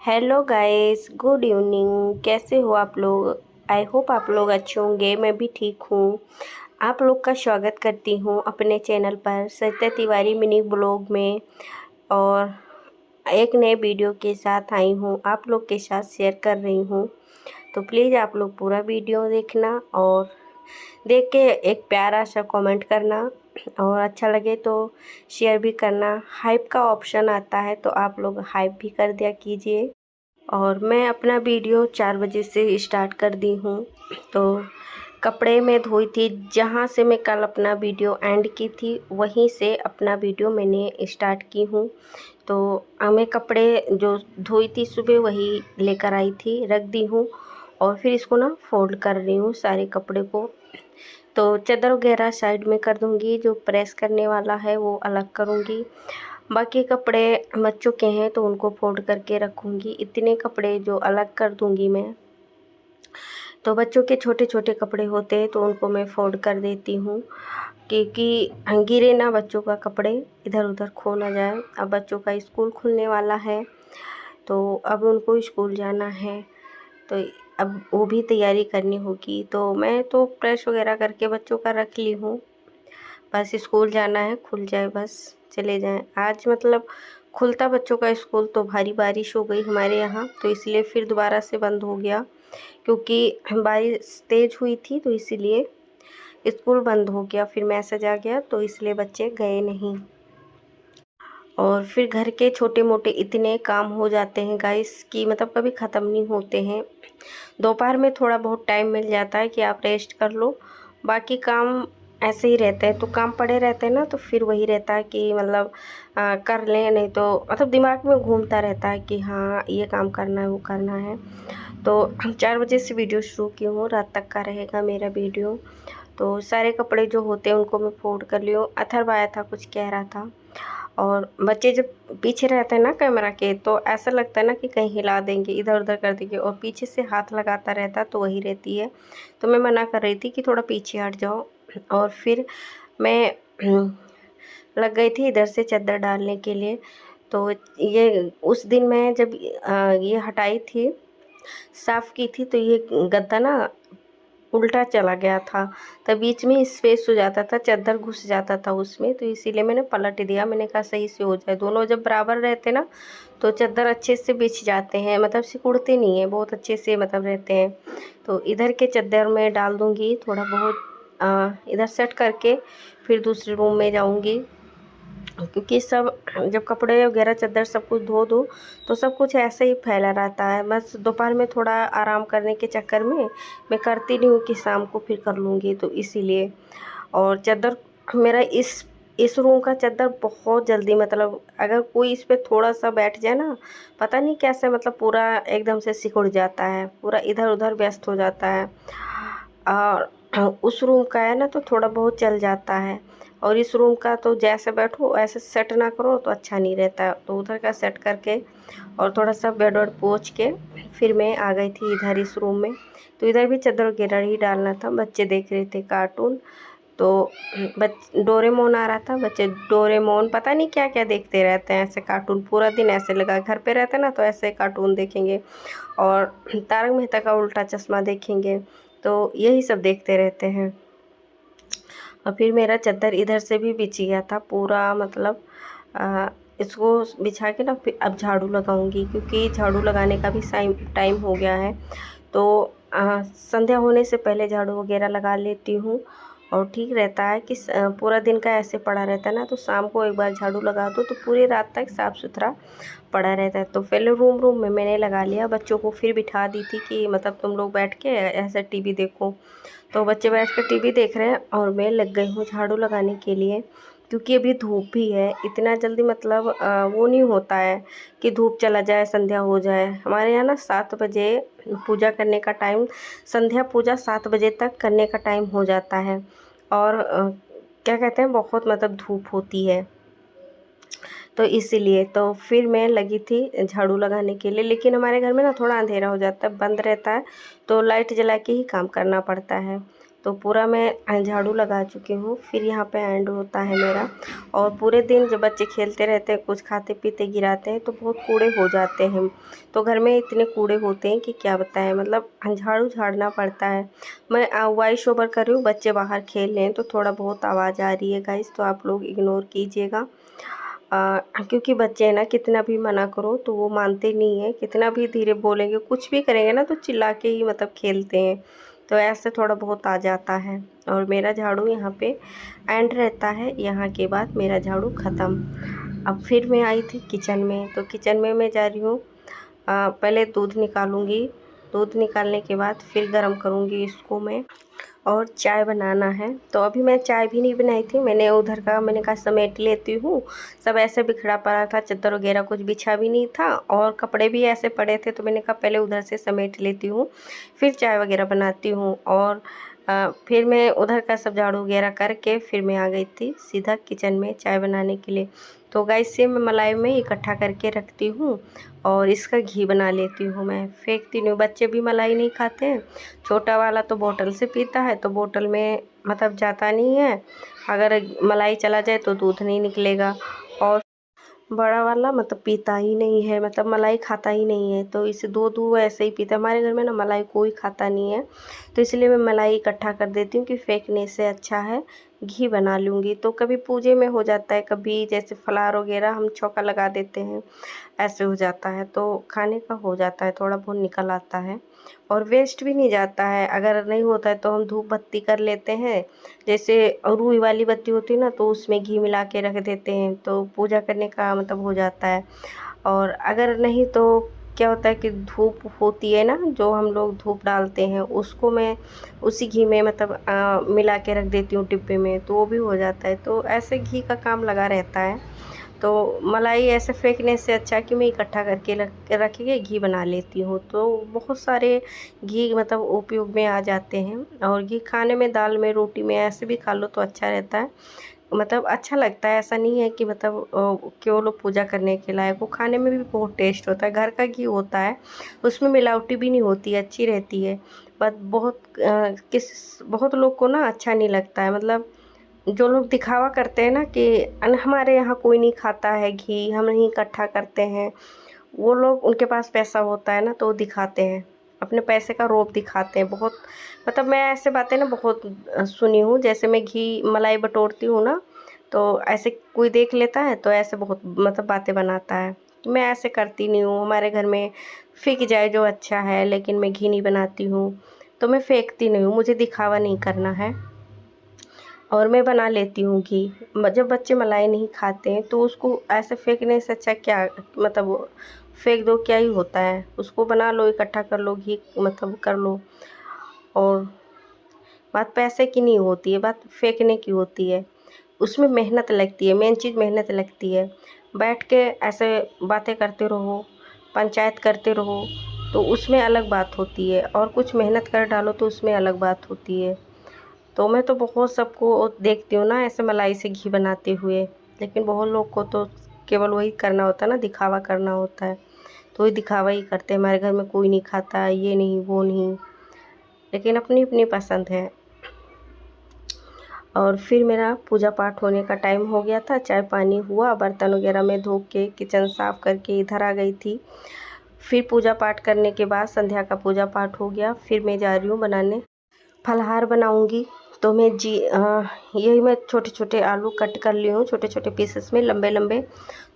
Hello guys, good evening. कैसे हो आप लोग? आई होप आप लोग अच्छे होंगे। मैं भी ठीक हूँ। आप लोग का स्वागत करती हूँ अपने चैनल पर सरिता तिवारी मिनी ब्लॉग में, और एक नए वीडियो के साथ आई हूँ, आप लोग के साथ शेयर कर रही हूँ। तो प्लीज़ आप लोग पूरा वीडियो देखना और देख के एक प्यारा सा कमेंट करना, और अच्छा लगे तो शेयर भी करना। हाइप का ऑप्शन आता है तो आप लोग हाइप भी कर दिया कीजिए। और मैं अपना वीडियो 4 बजे से स्टार्ट कर दी हूँ। तो कपड़े मैं धोई थी, जहाँ से मैं कल अपना वीडियो एंड की थी वहीं से अपना वीडियो मैंने स्टार्ट की हूँ। तो मैं कपड़े जो धोई थी सुबह वही लेकर आई थी, रख दी हूँ, और फिर इसको ना फोल्ड कर रही हूँ सारे कपड़े को। तो चादर वगैरह साइड में कर दूँगी, जो प्रेस करने वाला है वो अलग करूँगी। बाकी कपड़े बच्चों के हैं तो उनको फोल्ड करके रखूँगी। इतने कपड़े जो अलग कर दूँगी मैं। तो बच्चों के छोटे छोटे कपड़े होते हैं तो उनको मैं फोल्ड कर देती हूँ, क्योंकि गिरे ना बच्चों का कपड़े, इधर उधर खो ना जाए। अब बच्चों का स्कूल खुलने वाला है तो अब उनको स्कूल जाना है, तो अब वो भी तैयारी करनी होगी। तो मैं तो प्रेस वगैरह करके बच्चों का रख ली हूँ। बस स्कूल जाना है, खुल जाए बस चले जाएं। आज मतलब खुलता बच्चों का स्कूल तो भारी बारिश हो गई हमारे यहाँ, तो इसलिए फिर दोबारा से बंद हो गया, क्योंकि बारिश तेज़ हुई थी तो इसीलिए स्कूल बंद हो गया। फिर मैसेज आ गया तो इसलिए बच्चे गए नहीं। और फिर घर के छोटे मोटे इतने काम हो जाते हैं गाइस कि मतलब कभी ख़त्म नहीं होते हैं। दोपहर में थोड़ा बहुत टाइम मिल जाता है कि आप रेस्ट कर लो, बाकी काम ऐसे ही रहते हैं। तो काम पड़े रहते हैं ना, तो फिर वही रहता है कि मतलब कर लें, नहीं तो मतलब दिमाग में घूमता रहता है कि हाँ ये काम करना है वो करना है। तो 4 बजे से वीडियो शुरू की हूँ, रात तक का रहेगा मेरा वीडियो। तो सारे कपड़े जो होते हैं उनको मैं फोल्ड कर ली हूँ। अथर्व आया था, कुछ कह रहा था, और बच्चे जब पीछे रहते हैं ना कैमरा के तो ऐसा लगता है ना कि कहीं हिला देंगे, इधर उधर कर देंगे, और पीछे से हाथ लगाता रहता तो वही रहती है। तो मैं मना कर रही थी कि थोड़ा पीछे हट जाओ, और फिर मैं लग गई थी इधर से चादर डालने के लिए। तो ये उस दिन मैं जब ये हटाई थी, साफ़ की थी, तो ये गद्दा ना उल्टा चला गया था, तो बीच में स्पेस हो जाता था, चादर घुस जाता था उसमें, तो इसीलिए मैंने पलट दिया। मैंने कहा सही से हो जाए, दोनों जब बराबर रहते ना तो चादर अच्छे से बिछ जाते हैं, मतलब सिकुड़ते नहीं हैं, बहुत अच्छे से मतलब रहते हैं। तो इधर के चादर में डाल दूँगी थोड़ा बहुत, इधर सेट करके फिर दूसरे रूम में जाऊँगी, क्योंकि सब जब कपड़े वगैरह चादर सब कुछ धो दो तो सब कुछ ऐसे ही फैला रहता है। बस दोपहर में थोड़ा आराम करने के चक्कर में मैं करती नहीं हूँ कि शाम को फिर कर लूँगी, तो इसीलिए। और चादर मेरा इस रूम का चादर बहुत जल्दी, मतलब अगर कोई इस पे थोड़ा सा बैठ जाए ना, पता नहीं कैसे मतलब पूरा एकदम से सिकुड़ जाता है, पूरा इधर उधर व्यस्त हो जाता है। और उस रूम का है ना तो थोड़ा बहुत चल जाता है, और इस रूम का तो जैसे बैठो ऐसे सेट ना करो तो अच्छा नहीं रहता। तो उधर का सेट करके और थोड़ा सा बेड वेड पोंछ के फिर मैं आ गई थी इधर इस रूम में। तो इधर भी चादर वगैरह ही डालना था। बच्चे देख रहे थे कार्टून, तो डोरेमोन आ रहा था। बच्चे डोरेमोन पता नहीं क्या क्या देखते रहते हैं, ऐसे कार्टून पूरा दिन ऐसे लगा, घर पे रहते ना तो ऐसे कार्टून देखेंगे, और तारक मेहता का उल्टा चश्मा देखेंगे, तो यही सब देखते रहते हैं। और फिर मेरा चादर इधर से भी बिछ गया था पूरा, मतलब इसको बिछा के ना फिर अब झाड़ू लगाऊंगी, क्योंकि झाड़ू लगाने का भी टाइम हो गया है। तो संध्या होने से पहले झाड़ू वगैरह लगा लेती हूँ, और ठीक रहता है कि पूरा दिन का ऐसे पड़ा रहता है ना, तो शाम को एक बार झाड़ू लगा दो तो पूरी रात तक साफ़ सुथरा पड़ा रहता है। तो पहले रूम रूम में मैंने लगा लिया, बच्चों को फिर बिठा दी थी कि मतलब तुम लोग बैठ के ऐसे टीवी देखो। तो बच्चे बैठ कर टीवी देख रहे हैं और मैं लग गई हूँ झाड़ू लगाने के लिए, क्योंकि अभी धूप भी है। इतना जल्दी मतलब वो नहीं होता है कि धूप चला जाए संध्या हो जाए। हमारे यहाँ ना 7 बजे पूजा करने का टाइम, संध्या पूजा 7 बजे तक करने का टाइम हो जाता है, और क्या कहते हैं बहुत मतलब धूप होती है, तो इसीलिए तो फिर मैं लगी थी झाड़ू लगाने के लिए। लेकिन हमारे घर में ना थोड़ा अंधेरा हो जाता है, बंद रहता है, तो लाइट जला के ही काम करना पड़ता है। तो पूरा मैं झाड़ू लगा चुकी हूँ। फिर यहाँ पे एंड होता है मेरा। और पूरे दिन जब बच्चे खेलते रहते हैं, कुछ खाते पीते गिराते हैं तो बहुत कूड़े हो जाते हैं। तो घर में इतने कूड़े होते हैं कि क्या बताएं, मतलब झाड़ू झाड़ना पड़ता है। मैं वॉइस ओवर कर रही हूँ, बच्चे बाहर खेल रहे हैं तो थोड़ा बहुत आवाज़ आ रही है गाइस, तो आप लोग इग्नोर कीजिएगा। क्योंकि बच्चे हैं ना, कितना भी मना करो तो वो मानते नहीं हैं, कितना भी धीरे बोलेंगे कुछ भी करेंगे ना तो चिल्ला के ही मतलब खेलते हैं। तो ऐसे थोड़ा बहुत आ जाता है। और मेरा झाड़ू यहाँ पे एंड रहता है, यहाँ के बाद मेरा झाड़ू ख़त्म। अब फिर मैं आई थी किचन में, तो किचन में मैं जा रही हूँ। पहले दूध निकालूंगी, दूध निकालने के बाद फिर गर्म करूँगी इसको मैं, और चाय बनाना है। तो अभी मैं चाय भी नहीं बनाई थी, मैंने उधर का मैंने कहा समेट लेती हूँ। सब ऐसे बिखरा पड़ा था, चादर वगैरह कुछ बिछा भी नहीं था और कपड़े भी ऐसे पड़े थे, तो मैंने कहा पहले उधर से समेट लेती हूँ, फिर चाय वगैरह बनाती हूँ। और फिर मैं उधर का सब झाड़ू वगैरह करके फिर मैं आ गई थी सीधा किचन में चाय बनाने के लिए। तो गाइस से मैं मलाई में इकट्ठा करके रखती हूँ और इसका घी बना लेती हूँ, मैं फेंकती नहीं हूँ। बच्चे भी मलाई नहीं खाते हैं, छोटा वाला तो बोतल से पीता है, तो बोतल में मतलब जाता नहीं है, अगर मलाई चला जाए तो दूध नहीं निकलेगा। और बड़ा वाला मतलब पीता ही नहीं है, मतलब मलाई खाता ही नहीं है, तो इसे दूध वो ऐसे ही पीता है। हमारे घर में ना मलाई कोई खाता नहीं है, तो इसलिए मैं मलाई इकट्ठा कर देती हूँ कि फेंकने से अच्छा है घी बना लूँगी। तो कभी पूजे में हो जाता है, कभी जैसे फलार वगैरह हम चौका लगा देते हैं, ऐसे हो जाता है, तो खाने का हो जाता है, थोड़ा बहुत निकल आता है और वेस्ट भी नहीं जाता है। अगर नहीं होता है तो हम धूप बत्ती कर लेते हैं, जैसे रुई वाली बत्ती होती है ना, तो उसमें घी मिला के रख देते हैं, तो पूजा करने का मतलब हो जाता है। और अगर नहीं तो क्या होता है कि धूप होती है ना, जो हम लोग धूप डालते हैं, उसको मैं उसी घी में मतलब मिला के रख देती हूँ डिब्बे में, तो वो भी हो जाता है। तो ऐसे घी का काम लगा रहता है। तो मलाई ऐसे फेंकने से अच्छा कि मैं इकट्ठा करके रख के घी बना लेती हूँ, तो बहुत सारे घी मतलब उपयोग में आ जाते हैं। और घी खाने में, दाल में, रोटी में ऐसे भी खा लो तो अच्छा रहता है, मतलब अच्छा लगता है। ऐसा नहीं है कि मतलब केवल पूजा करने के लायक, वो खाने में भी बहुत टेस्ट होता है। घर का घी होता है, उसमें मिलावटी भी नहीं होती है, अच्छी रहती है। बट बहुत लोग को ना अच्छा नहीं लगता है, मतलब जो लोग दिखावा करते हैं ना कि हमारे यहाँ कोई नहीं खाता है घी, हम नहीं इकट्ठा करते हैं, वो लोग, उनके पास पैसा होता है ना तो वो दिखाते हैं, अपने पैसे का रौब दिखाते हैं बहुत। मतलब मैं ऐसे बातें ना बहुत सुनी हूँ, जैसे मैं घी मलाई बटोरती हूँ ना, तो ऐसे कोई देख लेता है तो ऐसे बहुत मतलब बातें बनाता है। मैं ऐसे करती नहीं हूँ, हमारे घर में फेंक जाए जो अच्छा है, लेकिन मैं घी नहीं बनाती हूँ, तो मैं फेंकती नहीं हूँ, मुझे दिखावा नहीं करना है। और मैं बना लेती हूँ घी। जब बच्चे मलाई नहीं खाते हैं तो उसको ऐसे फेंकने से अच्छा क्या, मतलब फेंक दो, क्या ही होता है, उसको बना लो, इकट्ठा कर लो, घी मतलब कर लो। और बात पैसे की नहीं होती है, बात फेंकने की होती है, उसमें मेहनत लगती है, मेन चीज़ मेहनत लगती है। बैठ के ऐसे बातें करते रहो, पंचायत करते रहो, तो उसमें अलग बात होती है, और कुछ मेहनत कर डालो तो उसमें अलग बात होती है। तो मैं तो बहुत सबको देखती हूँ ना ऐसे मलाई से घी बनाते हुए, लेकिन बहुत लोग को तो केवल वही करना होता है ना, दिखावा करना होता है, तो वही दिखावा ही करते हैं, हमारे घर में कोई नहीं खाता, ये नहीं वो नहीं, लेकिन अपनी अपनी पसंद है। और फिर मेरा पूजा पाठ होने का टाइम हो गया था, चाय पानी हुआ, बर्तन वगैरह मैं धो के किचन साफ़ करके इधर आ गई थी। फिर पूजा पाठ करने के बाद संध्या का पूजा पाठ हो गया, फिर मैं जा रही हूँ बनाने, फलाहार बनाऊंगी। तो मैं यही मैं छोटे छोटे आलू कट कर ली हूँ, छोटे छोटे पीसेस में, लंबे लंबे।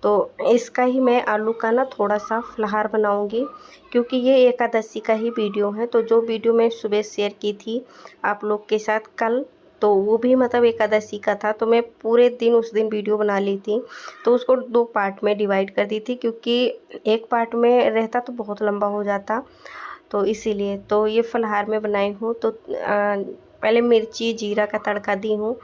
तो इसका ही मैं आलू का ना थोड़ा सा फलाहार बनाऊंगी, क्योंकि ये एकादशी का ही वीडियो है। तो जो वीडियो मैं सुबह शेयर की थी आप लोग के साथ कल, तो वो भी मतलब एकादशी का था, तो मैं पूरे दिन उस दिन वीडियो बना ली थी, तो उसको 2 पार्ट में डिवाइड कर दी थी, क्योंकि एक पार्ट में रहता तो बहुत लंबा हो जाता, तो इसीलिए। तो ये फलाहार में बनाई हूँ। तो पहले मिर्ची जीरा का तड़का दी हूँ,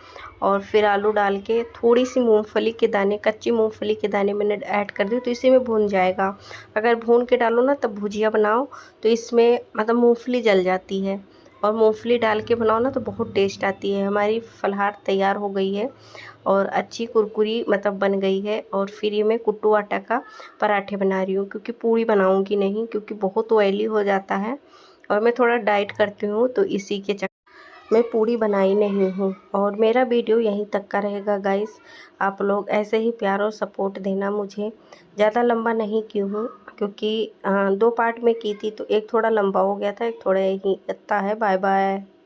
और फिर आलू डाल के थोड़ी सी मूंगफली के दाने, कच्ची मूंगफली के दाने मैंने ऐड कर दी, तो इसी में भून जाएगा। अगर भून के डालो ना तब भुजिया बनाओ तो इसमें मतलब मूंगफली जल जाती है, और मूंगफली डाल के बनाओ ना तो बहुत टेस्ट आती है। हमारी फलाहार तैयार हो गई है और अच्छी कुरकुरी मतलब बन गई है। और फिर ये मैं कुट्टू आटा का पराठे बना रही हूँ, क्योंकि पूड़ी बनाऊँगी नहीं, क्योंकि बहुत ऑयली हो जाता है और मैं थोड़ा डाइट करती हूँ, तो इसी के मैं पूड़ी बनाई नहीं हूँ। और मेरा वीडियो यहीं तक का रहेगा गाइस। आप लोग ऐसे ही प्यार और सपोर्ट देना मुझे। ज़्यादा लंबा नहीं की हूँ क्योंकि 2 पार्ट में की थी, तो एक थोड़ा लंबा हो गया था, एक थोड़ा ही इतना है। Bye bye.